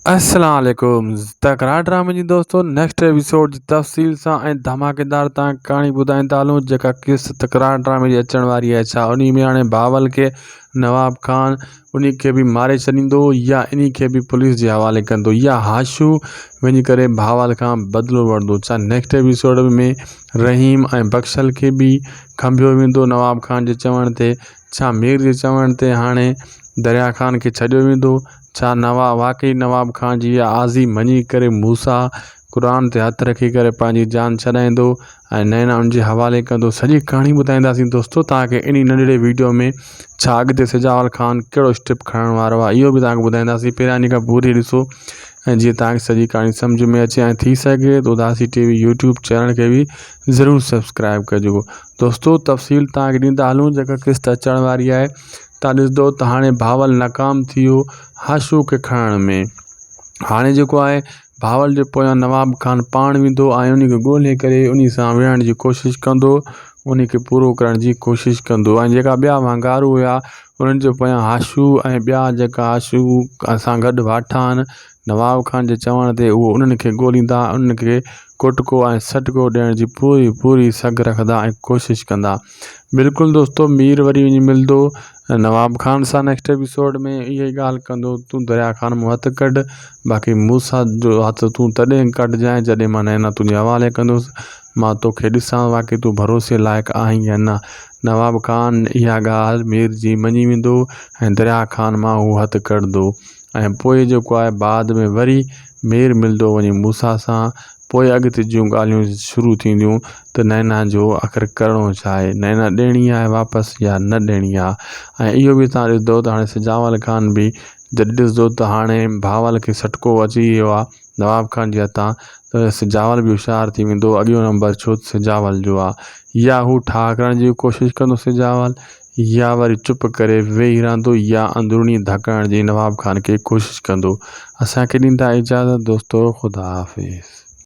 अस्सलाम वालेकुम तकरार ड्रामे जी दोस्तों नेक्स्ट एपिसोड जी तफ़सील सां ऐं धमाकेदार तव्हां कहाणी ॿुधाईंदा हलूं जेका किस्त तकरार ड्रामे जी अचण वारी आहे। छा उन में हाणे बावल के नवाब खान उन खे बि मारे छॾींदो या इन खे बि पुलिस जे हवाले कंदो या हाशू वञी करे बावल खां बदिलो वठंदो। छा नेक्स्ट एपिसोड में रहीम ऐं बख्शल के भी खंभियो वेंदो नवाब खान जे चवण ते? छा मीर जे चवण ते हाणे दरिया खान के छॾियो वेंदो? छा वाकई नवाब खान जी आज़ी मञी करे मूसा क़ुरान ते हथ रखी करे पंहिंजी जान छॾाईंदो ऐं नैना उन जे हवाले कंदो? सॼी कहाणी ॿुधाईंदासीं दोस्तों तव्हांखे इन नंढिड़े वीडियो में। छा अॻिते सिजावल खान कहिड़ो स्टेप खणण वारो आहे इहो बि तव्हांखे ॿुधाईंदासीं। पहिरियां इन खां पूरी ॾिसो ऐं जीअं तव्हांखे सॼी कहाणी सम्झ में अचे ऐं थी सघे त उदासी टीवी यूट्यूब चैनल के भी ज़रूर सब्सक्राइब कजो। दोस्तों तफ़सील तव्हांखे ॾींदा हलूं जेका किस्त अचण वारी आहे। तव्हां ॾिसंदो त हाणे बावल नाकाम थी वियो हाशू के खणण में। हाणे जेको आहे बावल जे पोयां नवाब खान पाण वेंदो ऐं उन खे ॻोल्हे करे उन सां विढ़ण जी कोशिशि कंदो, उन खे पूरो करण जी कोशिशि कंदो। ऐं जेका ॿिया वांगारू हुआ उन्हनि जे पोयां हाशू ऐं ॿिया जेका हाशू सां गॾु वाठा आहिनि नवाब खान जे चवण ते उहो उन्हनि खे ॻोल्हींदा, उन्हनि खे कुटको ऐं सटको ॾियण जी पूरी सघ रखंदा ऐं कोशिशि कंदा। बिल्कुलु दोस्तों मीर वरी वञी मिलंदो नवाब खान सां नेक्स्ट एपिसोड में। इहा ई ॻाल्हि कंदो तूं दरिया खान मां हथु कढ, बाक़ी मूसा जो हथु तूं तॾहिं कढजांइ जॾहिं मां नैना तुंहिंजे हवाले कंदुसि। मां तोखे ॾिसां बाक़ी तूं भरोसे लाइक़ु आहीं या न। नवाब खान इहा ॻाल्हि मीर जी मञी वेंदो ऐं दरिया खान मां हू हथु कढंदो ऐं पोइ जेको आहे बाद में वरी मीर मिलंदो वञी मूसा सां। पोइ अॻिते जूं ॻाल्हियूं शुरू थींदियूं त नैना जो आख़िर करिणो छा आहे, नैना ॾियणी आहे वापसि या न ॾियणी आहे। ऐं इहो बि तव्हां ॾिसंदो त हाणे सिजावल खान बि जॾहिं ॾिसंदो त हाणे बावल खे सटको अची वियो आहे नवाब खान जे हथां त सिजावल बि होशियारु थी वेंदो। अॻियो नंबर छो सिजावल जो आहे। या हू ठाह करण जी कोशिशि कंदो सिजावल, या वरी चुप करे वेही रहंदो या अंदरूनी धकण जी नवाब खान खे कोशिशि कंदो। असांखे ॾींदा इजाज़त दोस्तों, ख़ुदा हाफ़िज़।